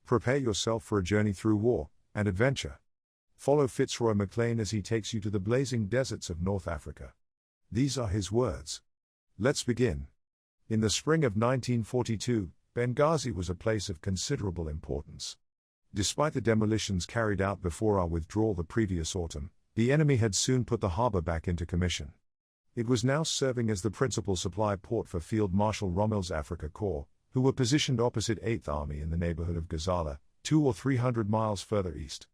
Prepare yourself for a journey through war and adventure. Follow Fitzroy Maclean as he takes you to the blazing deserts of North Africa. These are his words. Let's begin. In the spring of 1942, Benghazi was a place of considerable importance. Despite the demolitions carried out before our withdrawal the previous autumn, the enemy had soon put the harbor back into commission. It was now serving as the principal supply port for Field Marshal Rommel's Afrika Korps, who were positioned opposite 8th Army in the neighborhood of Gazala, 200 or 300 miles further east.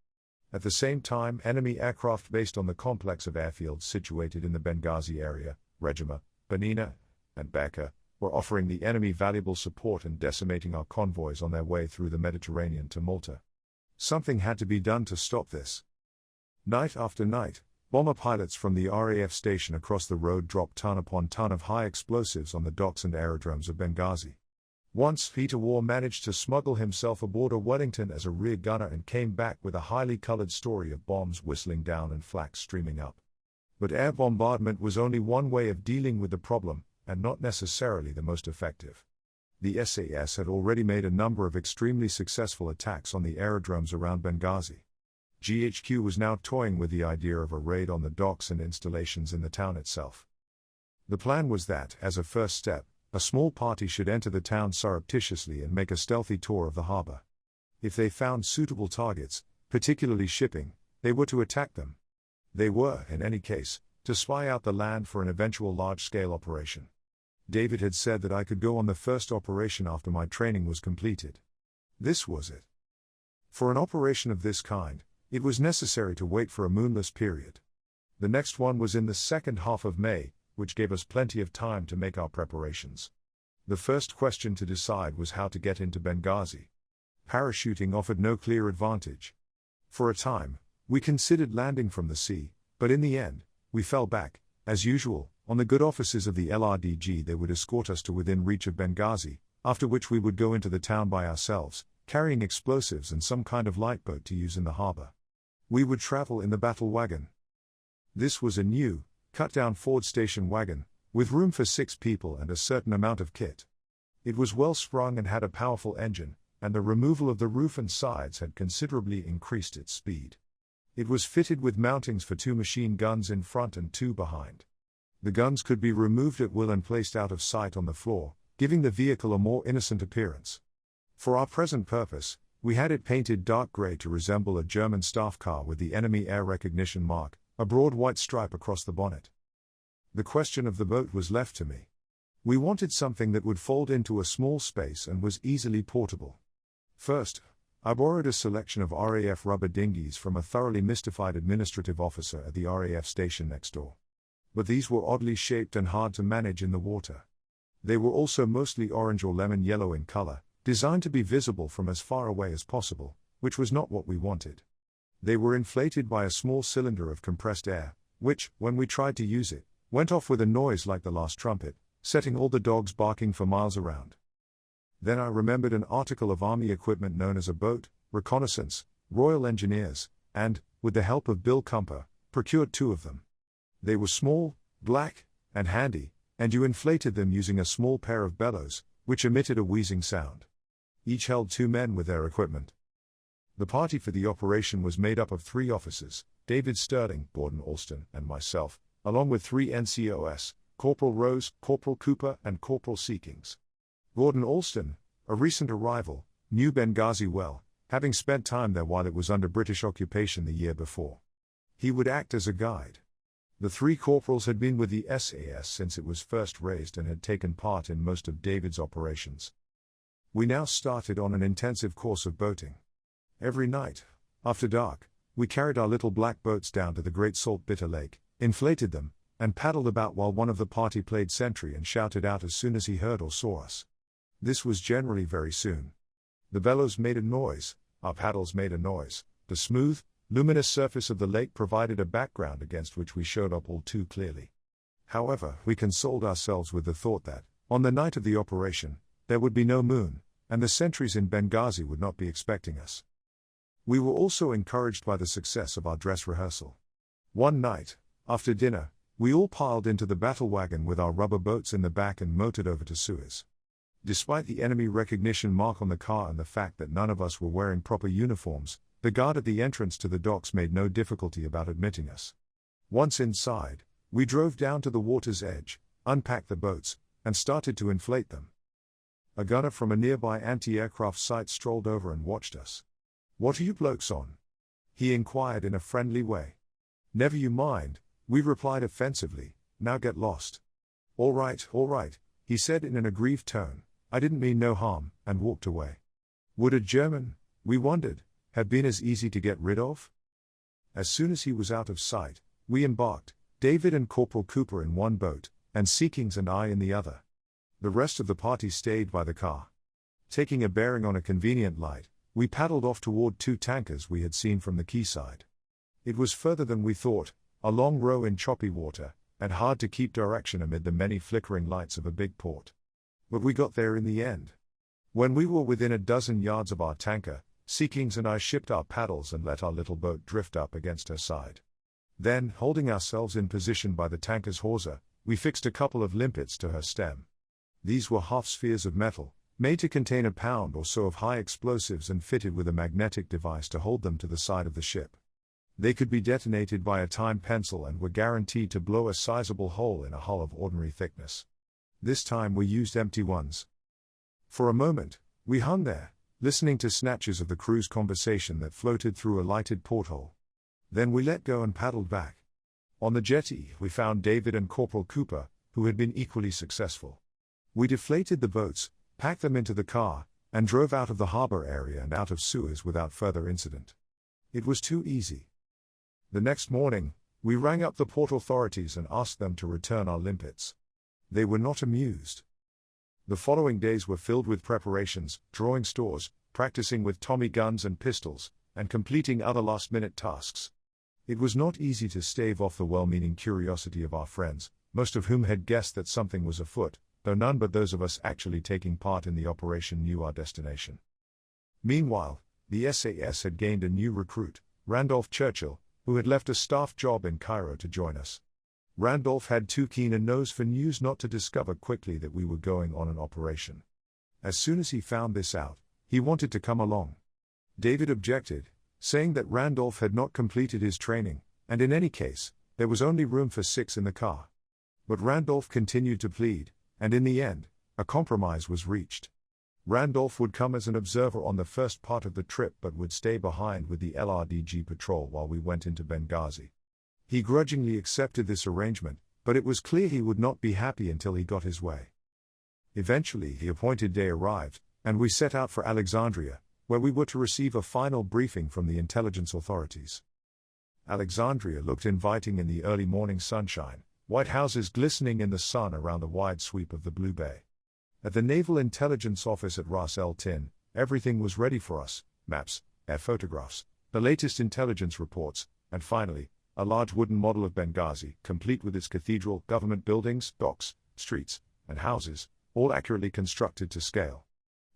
At the same time, enemy aircraft based on the complex of airfields situated in the Benghazi area, Regima, Banina, and Beka, were offering the enemy valuable support and decimating our convoys on their way through the Mediterranean to Malta. Something had to be done to stop this. Night after night, bomber pilots from the RAF station across the road dropped ton upon ton of high explosives on the docks and aerodromes of Benghazi. Once, Tito managed to smuggle himself aboard a Wellington as a rear gunner and came back with a highly colored story of bombs whistling down and flak streaming up. But air bombardment was only one way of dealing with the problem, and not necessarily the most effective. The SAS had already made a number of extremely successful attacks on the aerodromes around Benghazi. GHQ was now toying with the idea of a raid on the docks and installations in the town itself. The plan was that, as a first step, a small party should enter the town surreptitiously and make a stealthy tour of the harbor. If they found suitable targets, particularly shipping, they were to attack them. They were, in any case, to spy out the land for an eventual large-scale operation. David had said that I could go on the first operation after my training was completed. This was it. For an operation of this kind, it was necessary to wait for a moonless period. The next one was in the second half of May, which gave us plenty of time to make our preparations. The first question to decide was how to get into Benghazi. Parachuting offered no clear advantage. For a time, we considered landing from the sea, but in the end, we fell back, as usual, on the good offices of the LRDG. They would escort us to within reach of Benghazi, after which we would go into the town by ourselves, carrying explosives and some kind of light boat to use in the harbor. We would travel in the battle wagon. This was a new, cut-down Ford station wagon, with room for 6 people and a certain amount of kit. It was well sprung and had a powerful engine, and the removal of the roof and sides had considerably increased its speed. It was fitted with mountings for 2 machine guns in front and 2 behind. The guns could be removed at will and placed out of sight on the floor, giving the vehicle a more innocent appearance. For our present purpose, we had it painted dark gray to resemble a German staff car with the enemy air recognition mark, a broad white stripe across the bonnet. The question of the boat was left to me. We wanted something that would fold into a small space and was easily portable. First, I borrowed a selection of RAF rubber dinghies from a thoroughly mystified administrative officer at the RAF station next door. But these were oddly shaped and hard to manage in the water. They were also mostly orange or lemon yellow in color, designed to be visible from as far away as possible, which was not what we wanted. They were inflated by a small cylinder of compressed air, which, when we tried to use it, went off with a noise like the last trumpet, setting all the dogs barking for miles around. Then I remembered an article of Army equipment known as a boat, reconnaissance, Royal Engineers, and, with the help of Bill Cumper, procured 2 of them. They were small, black, and handy, and you inflated them using a small pair of bellows, which emitted a wheezing sound. Each held 2 men with their equipment. The party for the operation was made up of 3 officers, David Sterling, Gordon Alston, and myself, along with 3 NCOS, Corporal Rose, Corporal Cooper, and Corporal Seekings. Gordon Alston, a recent arrival, knew Benghazi well, having spent time there while it was under British occupation the year before. He would act as a guide. The 3 corporals had been with the SAS since it was first raised and had taken part in most of David's operations. We now started on an intensive course of boating. Every night, after dark, we carried our little black boats down to the Great Salt Bitter Lake, inflated them, and paddled about while one of the party played sentry and shouted out as soon as he heard or saw us. This was generally very soon. The bellows made a noise, our paddles made a noise, the smooth, luminous surface of the lake provided a background against which we showed up all too clearly. However, we consoled ourselves with the thought that, on the night of the operation, there would be no moon, and the sentries in Benghazi would not be expecting us. We were also encouraged by the success of our dress rehearsal. One night, after dinner, we all piled into the battle wagon with our rubber boats in the back and motored over to Suez. Despite the enemy recognition mark on the car and the fact that none of us were wearing proper uniforms, the guard at the entrance to the docks made no difficulty about admitting us. Once inside, we drove down to the water's edge, unpacked the boats, and started to inflate them. A gunner from a nearby anti-aircraft site strolled over and watched us. "What are you blokes on?" he inquired in a friendly way. "Never you mind," we replied offensively, "now get lost." All right, he said in an aggrieved tone, "I didn't mean no harm," and walked away. Would a German, we wondered, have been as easy to get rid of? As soon as he was out of sight, we embarked, David and Corporal Cooper in one boat, and Seekings and I in the other. The rest of the party stayed by the car. Taking a bearing on a convenient light, we paddled off toward two tankers we had seen from the quayside. It was further than we thought, a long row in choppy water, and hard to keep direction amid the many flickering lights of a big port. But we got there in the end. When we were within a dozen yards of our tanker, Seekings and I shipped our paddles and let our little boat drift up against her side. Then, holding ourselves in position by the tanker's hawser, we fixed a couple of limpets to her stem. These were half spheres of metal, made to contain a pound or so of high explosives and fitted with a magnetic device to hold them to the side of the ship. They could be detonated by a time pencil and were guaranteed to blow a sizable hole in a hull of ordinary thickness. This time we used empty ones. For a moment, we hung there, listening to snatches of the crew's conversation that floated through a lighted porthole. Then we let go and paddled back. On the jetty, we found David and Corporal Cooper, who had been equally successful. We deflated the boats, packed them into the car, and drove out of the harbor area and out of Suez without further incident. It was too easy. The next morning, we rang up the port authorities and asked them to return our limpets. They were not amused. The following days were filled with preparations, drawing stores, practicing with Tommy guns and pistols, and completing other last-minute tasks. It was not easy to stave off the well-meaning curiosity of our friends, most of whom had guessed that something was afoot, though none but those of us actually taking part in the operation knew our destination. Meanwhile, the SAS had gained a new recruit, Randolph Churchill, who had left a staff job in Cairo to join us. Randolph had too keen a nose for news not to discover quickly that we were going on an operation. As soon as he found this out, he wanted to come along. David objected, saying that Randolph had not completed his training, and in any case, there was only room for 6 in the car. But Randolph continued to plead, and in the end, a compromise was reached. Randolph would come as an observer on the first part of the trip but would stay behind with the LRDG patrol while we went into Benghazi. He grudgingly accepted this arrangement, but it was clear he would not be happy until he got his way. Eventually the appointed day arrived, and we set out for Alexandria, where we were to receive a final briefing from the intelligence authorities. Alexandria looked inviting in the early morning sunshine, white houses glistening in the sun around the wide sweep of the blue bay. At the Naval Intelligence Office at Ras El Tin, everything was ready for us: maps, air photographs, the latest intelligence reports, and finally, a large wooden model of Benghazi, complete with its cathedral, government buildings, docks, streets, and houses, all accurately constructed to scale.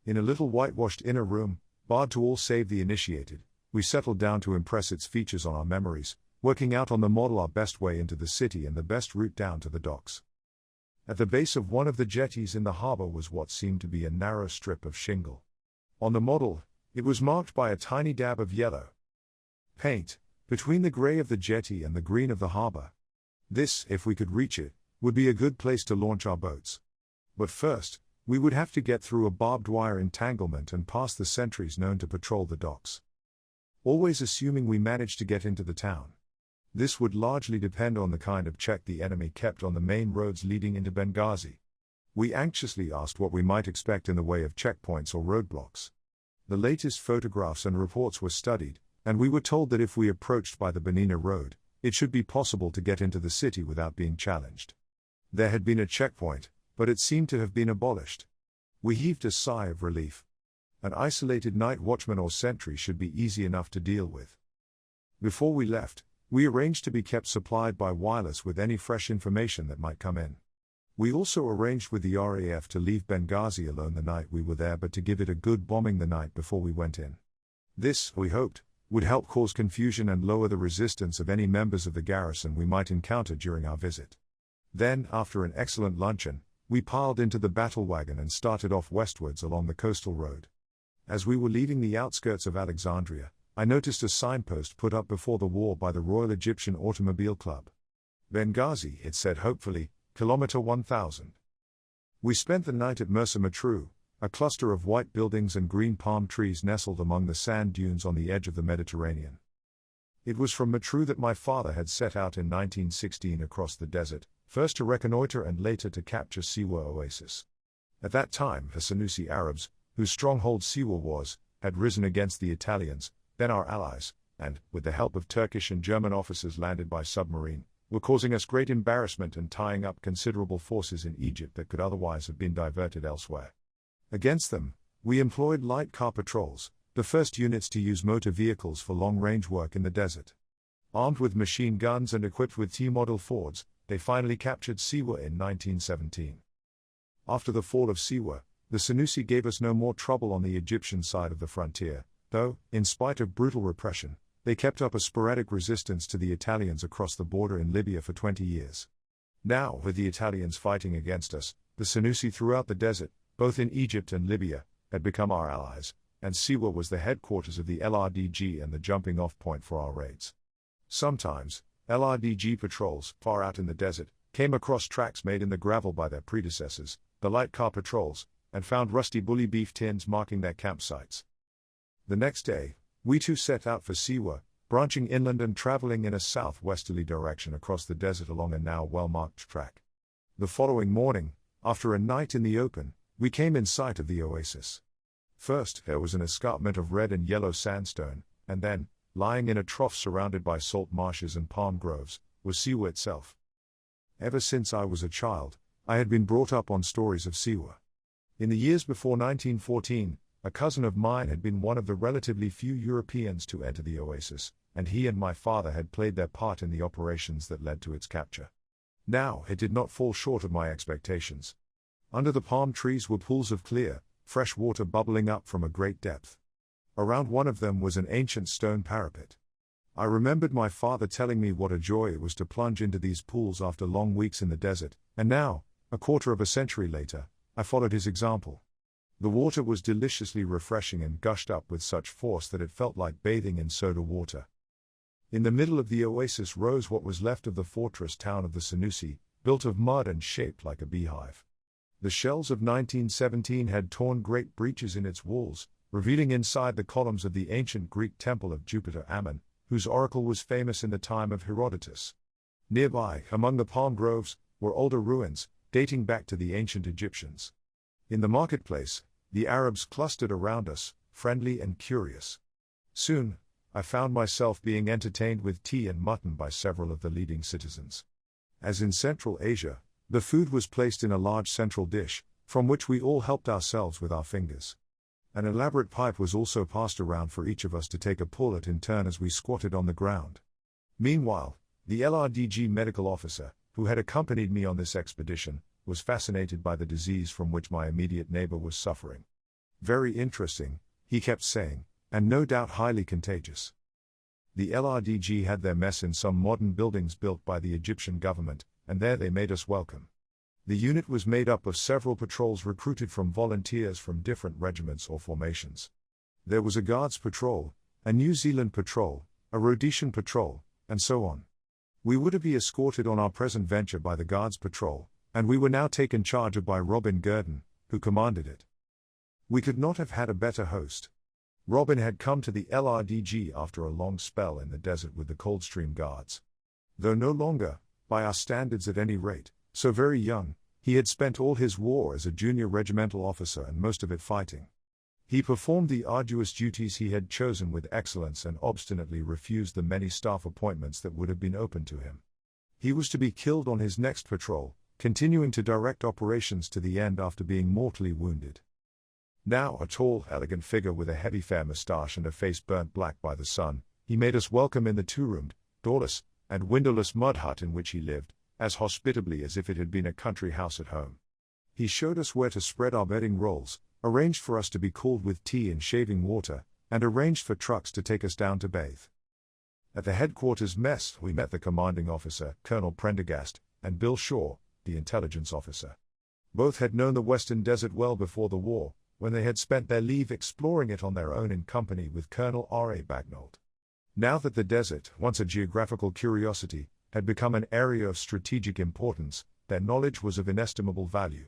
In a little whitewashed inner room, barred to all save the initiated, we settled down to impress its features on our memories, working out on the model our best way into the city and the best route down to the docks. At the base of one of the jetties in the harbor was what seemed to be a narrow strip of shingle. On the model, it was marked by a tiny dab of yellow paint, between the gray of the jetty and the green of the harbor. This, if we could reach it, would be a good place to launch our boats. But first, we would have to get through a barbed wire entanglement and pass the sentries known to patrol the docks. Always assuming we managed to get into the town. This would largely depend on the kind of check the enemy kept on the main roads leading into Benghazi. We anxiously asked what we might expect in the way of checkpoints or roadblocks. The latest photographs and reports were studied, and we were told that if we approached by the Benina Road, it should be possible to get into the city without being challenged. There had been a checkpoint, but it seemed to have been abolished. We heaved a sigh of relief. An isolated night watchman or sentry should be easy enough to deal with. Before we left, we arranged to be kept supplied by wireless with any fresh information that might come in. We also arranged with the RAF to leave Benghazi alone the night we were there but to give it a good bombing the night before we went in. This, we hoped, would help cause confusion and lower the resistance of any members of the garrison we might encounter during our visit. Then, after an excellent luncheon, We piled into the battle wagon and started off westwards along the coastal road. As we were leaving the outskirts of Alexandria, I noticed a signpost put up before the war by the Royal Egyptian Automobile Club. Benghazi, it said hopefully, kilometer 1000. We spent the night at Mersa Matruh, a cluster of white buildings and green palm trees nestled among the sand dunes on the edge of the Mediterranean. It was from Matruh that my father had set out in 1916 across the desert, first to reconnoiter and later to capture Siwa Oasis. At that time, the Senussi Arabs, whose stronghold Siwa was, had risen against the Italians, then our allies, and, with the help of Turkish and German officers landed by submarine, were causing us great embarrassment and tying up considerable forces in Egypt that could otherwise have been diverted elsewhere. Against them, we employed light car patrols, the first units to use motor vehicles for long-range work in the desert. Armed with machine guns and equipped with T-model Fords, they finally captured Siwa in 1917. After the fall of Siwa, the Senussi gave us no more trouble on the Egyptian side of the frontier, though, in spite of brutal repression, they kept up a sporadic resistance to the Italians across the border in Libya for 20 years. Now, with the Italians fighting against us, the Senussi throughout the desert, both in Egypt and Libya, had become our allies, and Siwa was the headquarters of the LRDG and the jumping-off point for our raids. Sometimes, LRDG patrols, far out in the desert, came across tracks made in the gravel by their predecessors, the light car patrols, and found rusty bully beef tins marking their campsites. The next day, we too set out for Siwa, branching inland and traveling in a southwesterly direction across the desert along a now well-marked track. The following morning, after a night in the open, we came in sight of the oasis. First, there was an escarpment of red and yellow sandstone, and then, lying in a trough surrounded by salt marshes and palm groves, was Siwa itself. Ever since I was a child, I had been brought up on stories of Siwa. In the years before 1914, a cousin of mine had been one of the relatively few Europeans to enter the oasis, and he and my father had played their part in the operations that led to its capture. Now, it did not fall short of my expectations. Under the palm trees were pools of clear, fresh water bubbling up from a great depth. Around one of them was an ancient stone parapet. I remembered my father telling me what a joy it was to plunge into these pools after long weeks in the desert, and now, a quarter of a century later, I followed his example. The water was deliciously refreshing and gushed up with such force that it felt like bathing in soda water. In the middle of the oasis rose what was left of the fortress town of the Senussi, built of mud and shaped like a beehive. The shells of 1917 had torn great breaches in its walls, revealing inside the columns of the ancient Greek temple of Jupiter Ammon, whose oracle was famous in the time of Herodotus. Nearby, among the palm groves, were older ruins, dating back to the ancient Egyptians. In the marketplace, the Arabs clustered around us, friendly and curious. Soon, I found myself being entertained with tea and mutton by several of the leading citizens. As in Central Asia, the food was placed in a large central dish, from which we all helped ourselves with our fingers. An elaborate pipe was also passed around for each of us to take a pull at in turn as we squatted on the ground. Meanwhile, the LRDG medical officer, who had accompanied me on this expedition, was fascinated by the disease from which my immediate neighbor was suffering. Very interesting, he kept saying, and no doubt highly contagious. The LRDG had their mess in some modern buildings built by the Egyptian government, and there they made us welcome. The unit was made up of several patrols recruited from volunteers from different regiments or formations. There was a Guards patrol, a New Zealand patrol, a Rhodesian patrol, and so on. We were to be escorted on our present venture by the Guards patrol, and we were now taken charge of by Robin Gurdon, who commanded it. We could not have had a better host. Robin had come to the LRDG after a long spell in the desert with the Coldstream Guards. Though no longer, by our standards at any rate, so very young, he had spent all his war as a junior regimental officer and most of it fighting. He performed the arduous duties he had chosen with excellence and obstinately refused the many staff appointments that would have been open to him. He was to be killed on his next patrol, continuing to direct operations to the end after being mortally wounded. Now a tall, elegant figure with a heavy fair moustache and a face burnt black by the sun, he made us welcome in the two-roomed, doorless, and windowless mud hut in which he lived, as hospitably as if it had been a country house at home. He showed us where to spread our bedding rolls, arranged for us to be cooled with tea and shaving water, and arranged for trucks to take us down to bathe. At the headquarters mess we met the commanding officer, Colonel Prendergast, and Bill Shaw, the intelligence officer. Both had known the Western Desert well before the war, when they had spent their leave exploring it on their own in company with Colonel R.A. Bagnold. Now that the desert, once a geographical curiosity, had become an area of strategic importance, their knowledge was of inestimable value.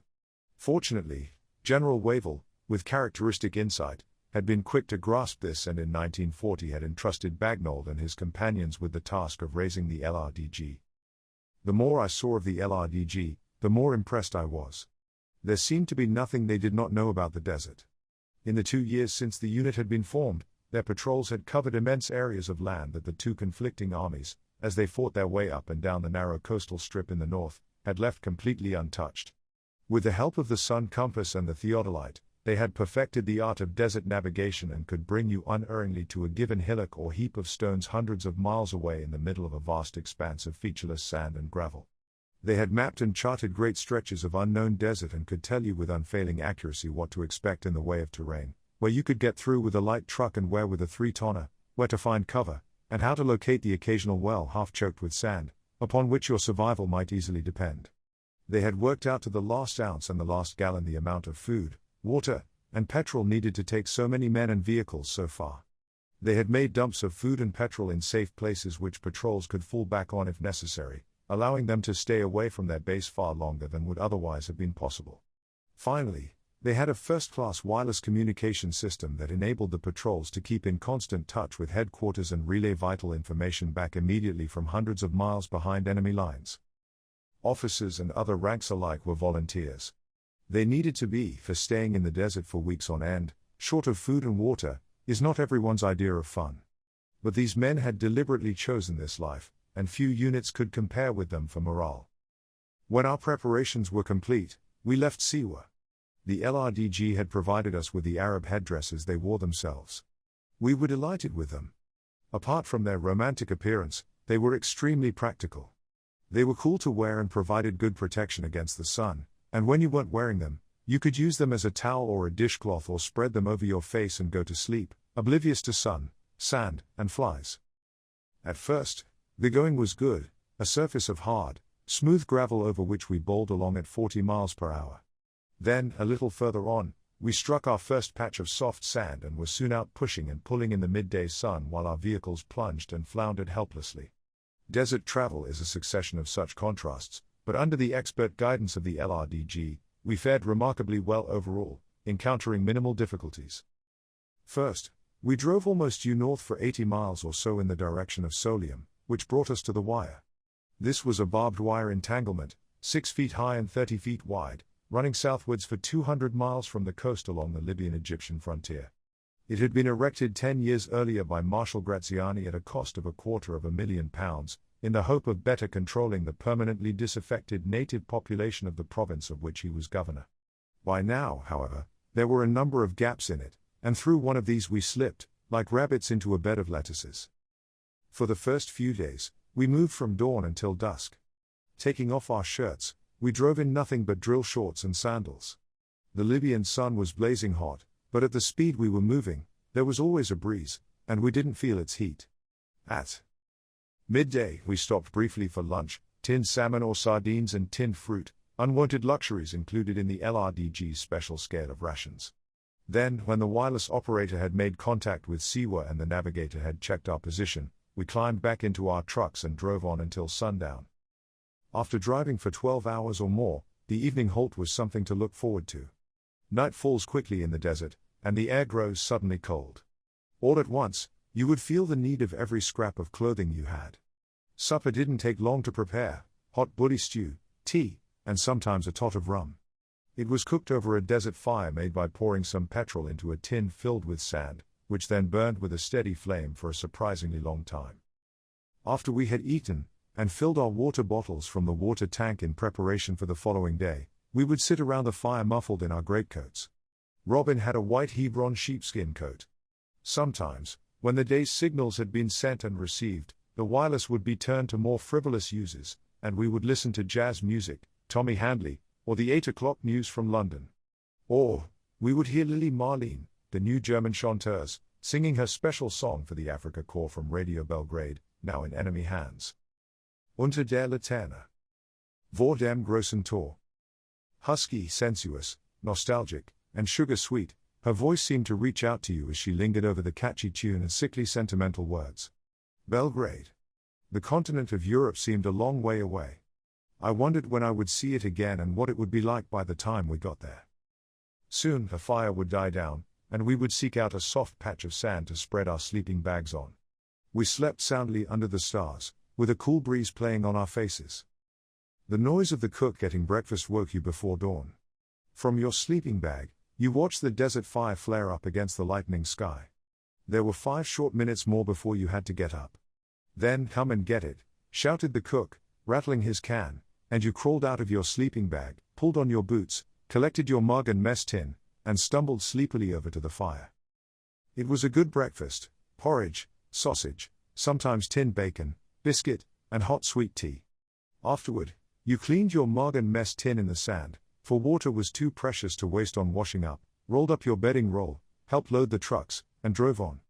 Fortunately, General Wavell, with characteristic insight, had been quick to grasp this and in 1940 had entrusted Bagnold and his companions with the task of raising the LRDG. The more I saw of the LRDG, the more impressed I was. There seemed to be nothing they did not know about the desert. In the 2 years since the unit had been formed, their patrols had covered immense areas of land that the two conflicting armies, as they fought their way up and down the narrow coastal strip in the north, had left completely untouched. With the help of the sun compass and the theodolite, they had perfected the art of desert navigation and could bring you unerringly to a given hillock or heap of stones hundreds of miles away in the middle of a vast expanse of featureless sand and gravel. They had mapped and charted great stretches of unknown desert and could tell you with unfailing accuracy what to expect in the way of terrain, where you could get through with a light truck and where with a 3-tonner, where to find cover, and how to locate the occasional well half-choked with sand, upon which your survival might easily depend. They had worked out to the last ounce and the last gallon the amount of food, water, and petrol needed to take so many men and vehicles so far. They had made dumps of food and petrol in safe places which patrols could fall back on if necessary, allowing them to stay away from their base far longer than would otherwise have been possible. Finally, they had a first-class wireless communication system that enabled the patrols to keep in constant touch with headquarters and relay vital information back immediately from hundreds of miles behind enemy lines. Officers and other ranks alike were volunteers. They needed to be, for staying in the desert for weeks on end, short of food and water, is not everyone's idea of fun. But these men had deliberately chosen this life, and few units could compare with them for morale. When our preparations were complete, we left Siwa. The LRDG had provided us with the Arab headdresses they wore themselves. We were delighted with them. Apart from their romantic appearance, they were extremely practical. They were cool to wear and provided good protection against the sun, and when you weren't wearing them, you could use them as a towel or a dishcloth or spread them over your face and go to sleep, oblivious to sun, sand, and flies. At first, the going was good, a surface of hard, smooth gravel over which we bowled along at 40 miles per hour. Then, a little further on, we struck our first patch of soft sand and were soon out pushing and pulling in the midday sun while our vehicles plunged and floundered helplessly. Desert travel is a succession of such contrasts, but under the expert guidance of the LRDG, we fared remarkably well overall, encountering minimal difficulties. First, we drove almost due north for 80 miles or so in the direction of Solium, which brought us to the wire. This was a barbed wire entanglement, 6 feet high and 30 feet wide, running southwards for 200 miles from the coast along the Libyan-Egyptian frontier. It had been erected 10 years earlier by Marshal Graziani at a cost of £250,000, in the hope of better controlling the permanently disaffected native population of the province of which he was governor. By now, however, there were a number of gaps in it, and through one of these we slipped, like rabbits into a bed of lettuces. For the first few days, we moved from dawn until dusk. Taking off our shirts, we drove in nothing but drill shorts and sandals. The Libyan sun was blazing hot, but at the speed we were moving, there was always a breeze, and we didn't feel its heat. At midday, we stopped briefly for lunch, tinned salmon or sardines and tinned fruit, unwanted luxuries included in the LRDG's special scale of rations. Then, when the wireless operator had made contact with Siwa and the navigator had checked our position, we climbed back into our trucks and drove on until sundown. After driving for 12 hours or more, the evening halt was something to look forward to. Night falls quickly in the desert, and the air grows suddenly cold. All at once, you would feel the need of every scrap of clothing you had. Supper didn't take long to prepare: hot bully stew, tea, and sometimes a tot of rum. It was cooked over a desert fire made by pouring some petrol into a tin filled with sand, which then burned with a steady flame for a surprisingly long time. After we had eaten, and filled our water bottles from the water tank in preparation for the following day, we would sit around the fire muffled in our greatcoats. Robin had a white Hebron sheepskin coat. Sometimes, when the day's signals had been sent and received, the wireless would be turned to more frivolous uses, and we would listen to jazz music, Tommy Handley, or the 8 o'clock news from London. Or, we would hear Lily Marleen, the new German chanteuse, singing her special song for the Africa Corps from Radio Belgrade, now in enemy hands. Unter der Laterne. Vor dem großen Tor. Husky, sensuous, nostalgic, and sugar-sweet, her voice seemed to reach out to you as she lingered over the catchy tune and sickly sentimental words. Belgrade. The continent of Europe seemed a long way away. I wondered when I would see it again and what it would be like by the time we got there. Soon the fire would die down, and we would seek out a soft patch of sand to spread our sleeping bags on. We slept soundly under the stars, with a cool breeze playing on our faces. The noise of the cook getting breakfast woke you before dawn. From your sleeping bag, you watched the desert fire flare up against the lightening sky. There were 5 short minutes more before you had to get up. Then, "Come and get it," shouted the cook, rattling his can, and you crawled out of your sleeping bag, pulled on your boots, collected your mug and mess tin, and stumbled sleepily over to the fire. It was a good breakfast: porridge, sausage, sometimes tinned bacon, biscuit, and hot sweet tea. Afterward, you cleaned your mug and mess tin in the sand, for water was too precious to waste on washing up, rolled up your bedding roll, helped load the trucks, and drove on.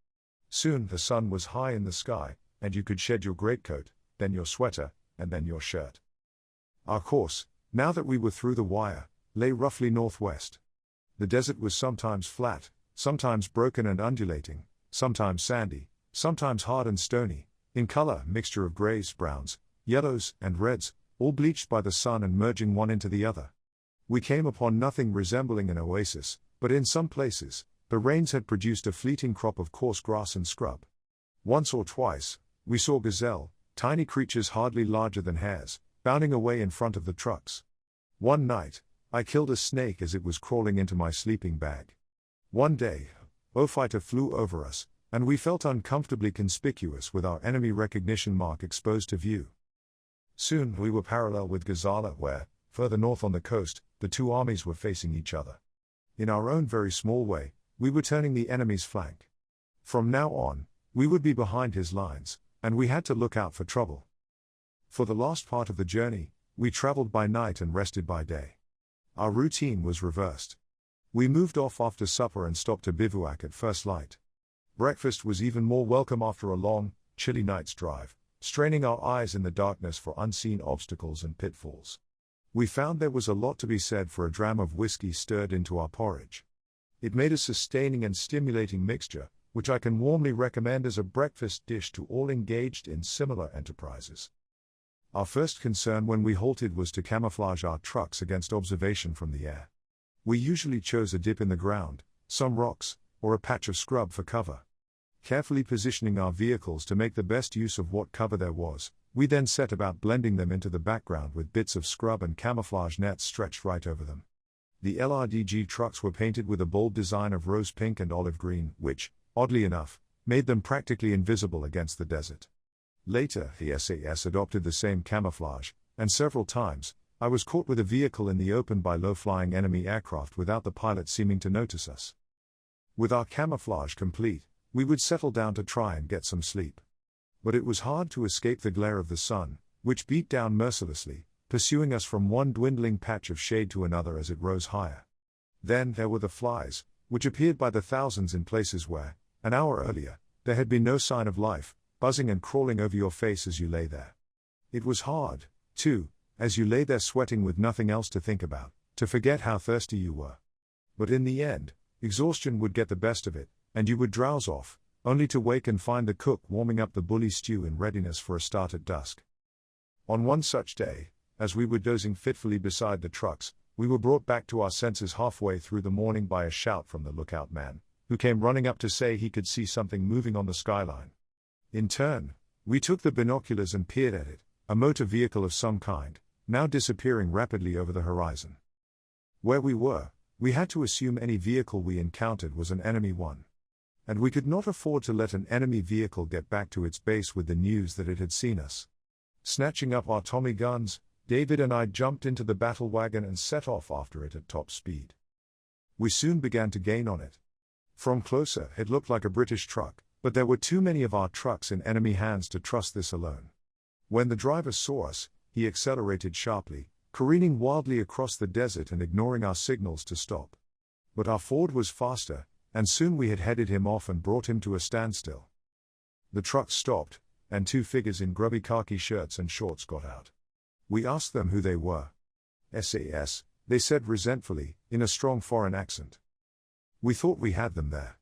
Soon the sun was high in the sky, and you could shed your greatcoat, then your sweater, and then your shirt. Our course, now that we were through the wire, lay roughly northwest. The desert was sometimes flat, sometimes broken and undulating, sometimes sandy, sometimes hard and stony, in color mixture of grays, browns, yellows, and reds, all bleached by the sun and merging one into the other. We came upon nothing resembling an oasis, but in some places, the rains had produced a fleeting crop of coarse grass and scrub. Once or twice, we saw gazelle, tiny creatures hardly larger than hares, bounding away in front of the trucks. One night, I killed a snake as it was crawling into my sleeping bag. One day, a fighter flew over us, and we felt uncomfortably conspicuous with our enemy recognition mark exposed to view. Soon we were parallel with Gazala where, further north on the coast, the two armies were facing each other. In our own very small way, we were turning the enemy's flank. From now on, we would be behind his lines, and we had to look out for trouble. For the last part of the journey, we traveled by night and rested by day. Our routine was reversed. We moved off after supper and stopped to bivouac at first light. Breakfast was even more welcome after a long, chilly night's drive, straining our eyes in the darkness for unseen obstacles and pitfalls. We found there was a lot to be said for a dram of whiskey stirred into our porridge. It made a sustaining and stimulating mixture, which I can warmly recommend as a breakfast dish to all engaged in similar enterprises. Our first concern when we halted was to camouflage our trucks against observation from the air. We usually chose a dip in the ground, some rocks, or a patch of scrub for cover. Carefully positioning our vehicles to make the best use of what cover there was, we then set about blending them into the background with bits of scrub and camouflage nets stretched right over them. The LRDG trucks were painted with a bold design of rose pink and olive green, which, oddly enough, made them practically invisible against the desert. Later, the SAS adopted the same camouflage, and several times, I was caught with a vehicle in the open by low-flying enemy aircraft without the pilot seeming to notice us. With our camouflage complete, we would settle down to try and get some sleep. But it was hard to escape the glare of the sun, which beat down mercilessly, pursuing us from one dwindling patch of shade to another as it rose higher. Then there were the flies, which appeared by the thousands in places where, an hour earlier, there had been no sign of life, buzzing and crawling over your face as you lay there. It was hard, too, as you lay there sweating with nothing else to think about, to forget how thirsty you were. But in the end, exhaustion would get the best of it, and you would drowse off, only to wake and find the cook warming up the bully stew in readiness for a start at dusk. On one such day, as we were dozing fitfully beside the trucks, we were brought back to our senses halfway through the morning by a shout from the lookout man, who came running up to say he could see something moving on the skyline. In turn, we took the binoculars and peered at it, a motor vehicle of some kind, now disappearing rapidly over the horizon. Where we were, we had to assume any vehicle we encountered was an enemy one. And we could not afford to let an enemy vehicle get back to its base with the news that it had seen us. Snatching up our Tommy guns, David and I jumped into the battle wagon and set off after it at top speed. We soon began to gain on it. From closer, it looked like a British truck, but there were too many of our trucks in enemy hands to trust this alone. When the driver saw us, he accelerated sharply, careening wildly across the desert and ignoring our signals to stop. But our Ford was faster, and soon we had headed him off and brought him to a standstill. The truck stopped, and 2 figures in grubby khaki shirts and shorts got out. We asked them who they were. SAS, they said resentfully, in a strong foreign accent. We thought we had them there.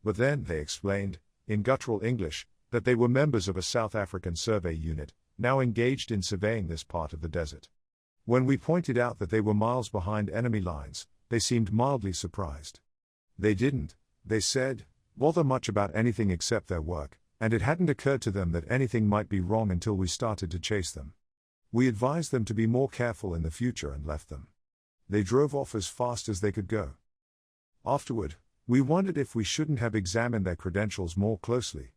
But then they explained, in guttural English, that they were members of a South African survey unit, now engaged in surveying this part of the desert. When we pointed out that they were miles behind enemy lines, they seemed mildly surprised. They didn't, they said, bother much about anything except their work, and it hadn't occurred to them that anything might be wrong until we started to chase them. We advised them to be more careful in the future and left them. They drove off as fast as they could go. Afterward, we wondered if we shouldn't have examined their credentials more closely.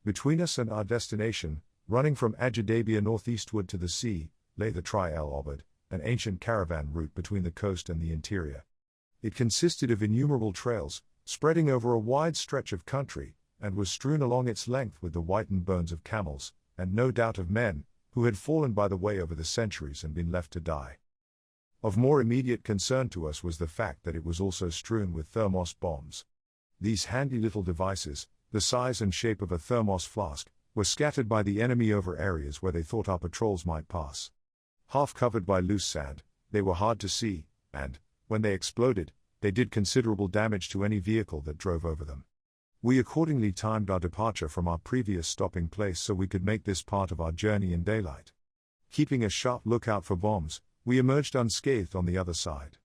Between us and our destination, running from Ajdabiya northeastward to the sea, lay the Tri El Obed, an ancient caravan route between the coast and the interior. It consisted of innumerable trails, spreading over a wide stretch of country, and was strewn along its length with the whitened bones of camels, and no doubt of men, who had fallen by the way over the centuries and been left to die. Of more immediate concern to us was the fact that it was also strewn with thermos bombs. These handy little devices, the size and shape of a thermos flask, were scattered by the enemy over areas where they thought our patrols might pass. Half covered by loose sand, they were hard to see, and, when they exploded, they did considerable damage to any vehicle that drove over them. We accordingly timed our departure from our previous stopping place so we could make this part of our journey in daylight. Keeping a sharp lookout for bombs, we emerged unscathed on the other side.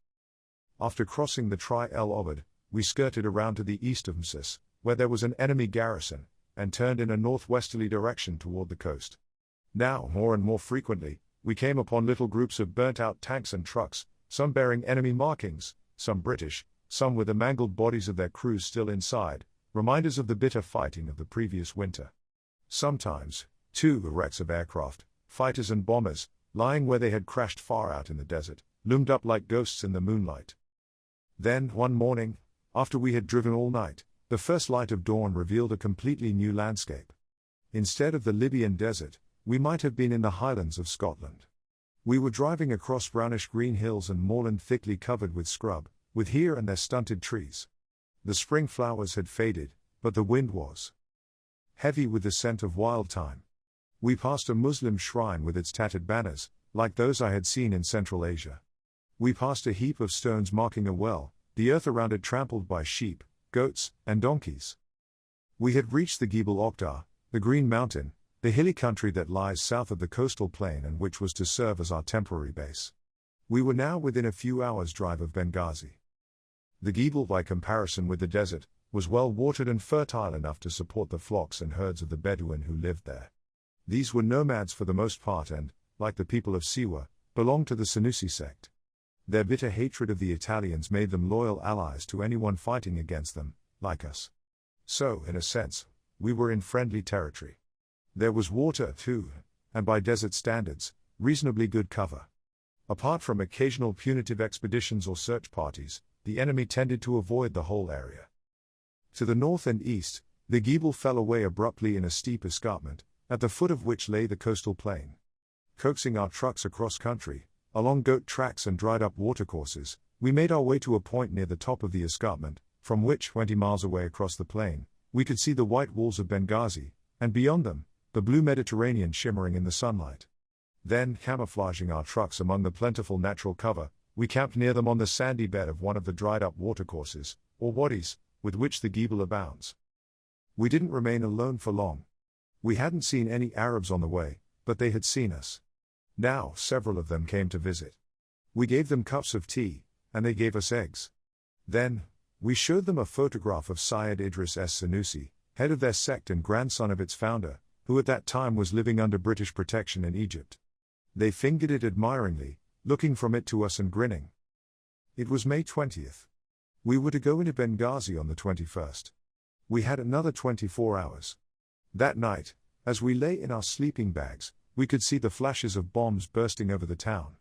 After crossing the Tri El Obed, we skirted around to the east of Msis, where there was an enemy garrison, and turned in a northwesterly direction toward the coast. Now, more and more frequently, we came upon little groups of burnt-out tanks and trucks, some bearing enemy markings, some British, some with the mangled bodies of their crews still inside, reminders of the bitter fighting of the previous winter. Sometimes, too, the wrecks of aircraft, fighters and bombers, lying where they had crashed far out in the desert, loomed up like ghosts in the moonlight. Then, one morning, after we had driven all night, the first light of dawn revealed a completely new landscape. Instead of the Libyan desert, we might have been in the highlands of Scotland. We were driving across brownish-green hills and moorland thickly covered with scrub, with here and there stunted trees. The spring flowers had faded, but the wind was heavy with the scent of wild thyme. We passed a Muslim shrine with its tattered banners, like those I had seen in Central Asia. We passed a heap of stones marking a well, the earth around it trampled by sheep, goats, and donkeys. We had reached the Gebel Oktar, the Green Mountain, the hilly country that lies south of the coastal plain and which was to serve as our temporary base. We were now within a few hours' drive of Benghazi. The Gebel, by comparison with the desert, was well watered and fertile enough to support the flocks and herds of the Bedouin who lived there. These were nomads for the most part and, like the people of Siwa, belonged to the Senussi sect. Their bitter hatred of the Italians made them loyal allies to anyone fighting against them, like us. So, in a sense, we were in friendly territory. There was water, too, and by desert standards, reasonably good cover. Apart from occasional punitive expeditions or search parties, the enemy tended to avoid the whole area. To the north and east, the Gebel fell away abruptly in a steep escarpment, at the foot of which lay the coastal plain. Coaxing our trucks across country, along goat tracks and dried-up watercourses, we made our way to a point near the top of the escarpment, from which, 20 miles away across the plain, we could see the white walls of Benghazi, and beyond them, the blue Mediterranean shimmering in the sunlight. Then, camouflaging our trucks among the plentiful natural cover, we camped near them on the sandy bed of one of the dried-up watercourses, or wadis, with which the Gebel abounds. We didn't remain alone for long. We hadn't seen any Arabs on the way, but they had seen us. Now, several of them came to visit. We gave them cups of tea, and they gave us eggs. Then, we showed them a photograph of Syed Idris S. Senussi, head of their sect and grandson of its founder, who at that time was living under British protection in Egypt. They fingered it admiringly, looking from it to us and grinning. It was May 20th. We were to go into Benghazi on the 21st. We had another 24 hours. That night, as we lay in our sleeping bags, we could see the flashes of bombs bursting over the town.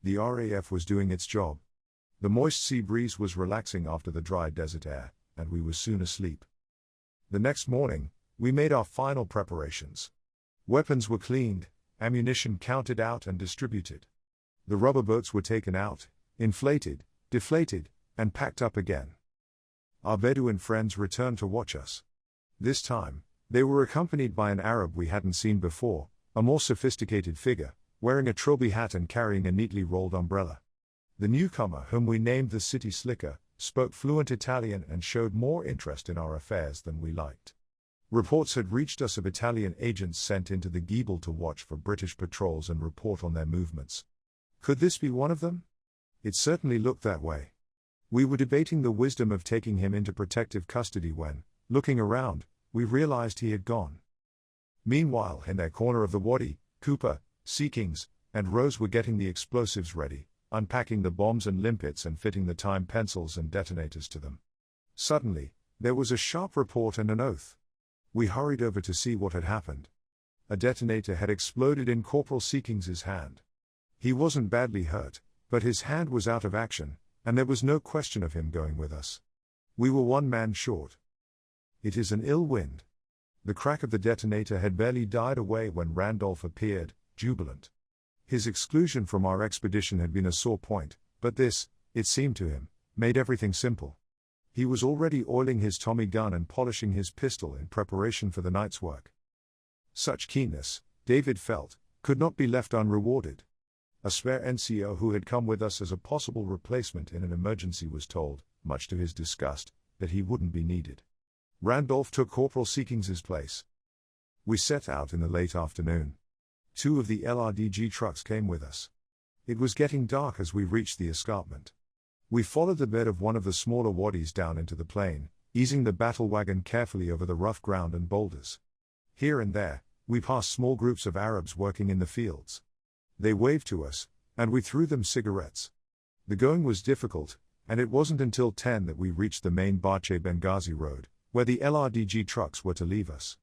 The RAF was doing its job. The moist sea breeze was relaxing after the dry desert air, and we were soon asleep. The next morning, we made our final preparations. Weapons were cleaned, ammunition counted out and distributed. The rubber boats were taken out, inflated, deflated, and packed up again. Our Bedouin friends returned to watch us. This time, they were accompanied by an Arab we hadn't seen before, a more sophisticated figure, wearing a trilby hat and carrying a neatly rolled umbrella. The newcomer, whom we named the city slicker, spoke fluent Italian and showed more interest in our affairs than we liked. Reports had reached us of Italian agents sent into the Giebel to watch for British patrols and report on their movements. Could this be one of them? It certainly looked that way. We were debating the wisdom of taking him into protective custody when, looking around, we realized he had gone. Meanwhile, in their corner of the wadi, Cooper, Seekings, and Rose were getting the explosives ready, unpacking the bombs and limpets and fitting the time pencils and detonators to them. Suddenly, there was a sharp report and an oath. We hurried over to see what had happened. A detonator had exploded in Corporal Seekings's hand. He wasn't badly hurt, but his hand was out of action, and there was no question of him going with us. We were one man short. It is an ill wind. The crack of the detonator had barely died away when Randolph appeared, jubilant. His exclusion from our expedition had been a sore point, but this, it seemed to him, made everything simple. He was already oiling his Tommy gun and polishing his pistol in preparation for the night's work. Such keenness, David felt, could not be left unrewarded. A spare NCO who had come with us as a possible replacement in an emergency was told, much to his disgust, that he wouldn't be needed. Randolph took Corporal Seekings's place. We set out in the late afternoon. 2 of the LRDG trucks came with us. It was getting dark as we reached the escarpment. We followed the bed of one of the smaller wadis down into the plain, easing the battle wagon carefully over the rough ground and boulders. Here and there, we passed small groups of Arabs working in the fields. They waved to us, and we threw them cigarettes. The going was difficult, and it wasn't until 10 that we reached the main Benghazi road, where the LRDG trucks were to leave us.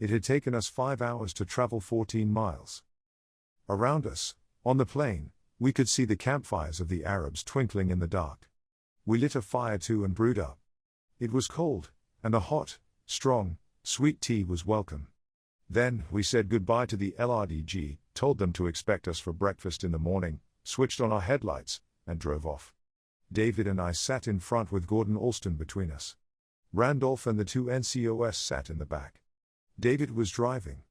It had taken us 5 hours to travel 14 miles. Around us, on the plain, we could see the campfires of the Arabs twinkling in the dark. We lit a fire too and brewed up. It was cold, and the hot, strong, sweet tea was welcome. Then, we said goodbye to the LRDG, told them to expect us for breakfast in the morning, switched on our headlights, and drove off. David and I sat in front with Gordon Alston between us. Randolph and the 2 NCOs sat in the back. David was driving.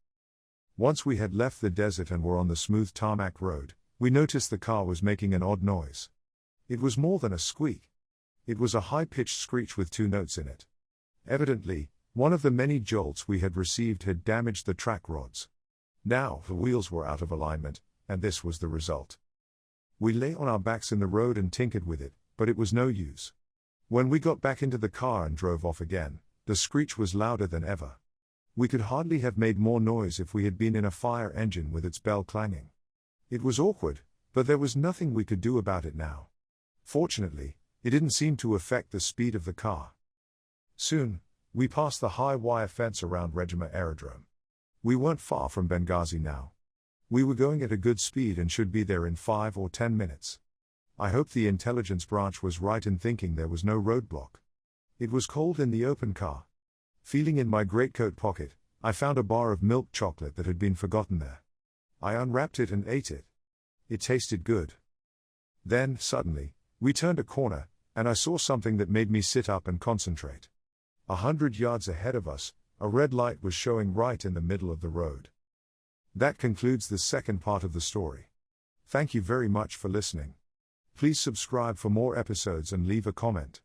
Once we had left the desert and were on the smooth tarmac road, we noticed the car was making an odd noise. It was more than a squeak. It was a high-pitched screech with 2 notes in it. Evidently, one of the many jolts we had received had damaged the track rods. Now, the wheels were out of alignment, and this was the result. We lay on our backs in the road and tinkered with it, but it was no use. When we got back into the car and drove off again, the screech was louder than ever. We could hardly have made more noise if we had been in a fire engine with its bell clanging. It was awkward, but there was nothing we could do about it now. Fortunately, it didn't seem to affect the speed of the car. Soon, we passed the high wire fence around Regima Aerodrome. We weren't far from Benghazi now. We were going at a good speed and should be there in 5 or 10 minutes. I hoped the intelligence branch was right in thinking there was no roadblock. It was cold in the open car. Feeling in my greatcoat pocket, I found a bar of milk chocolate that had been forgotten there. I unwrapped it and ate it. It tasted good. Then, suddenly, we turned a corner, and I saw something that made me sit up and concentrate. 100 yards ahead of us, a red light was showing right in the middle of the road. That concludes the second part of the story. Thank you very much for listening. Please subscribe for more episodes and leave a comment.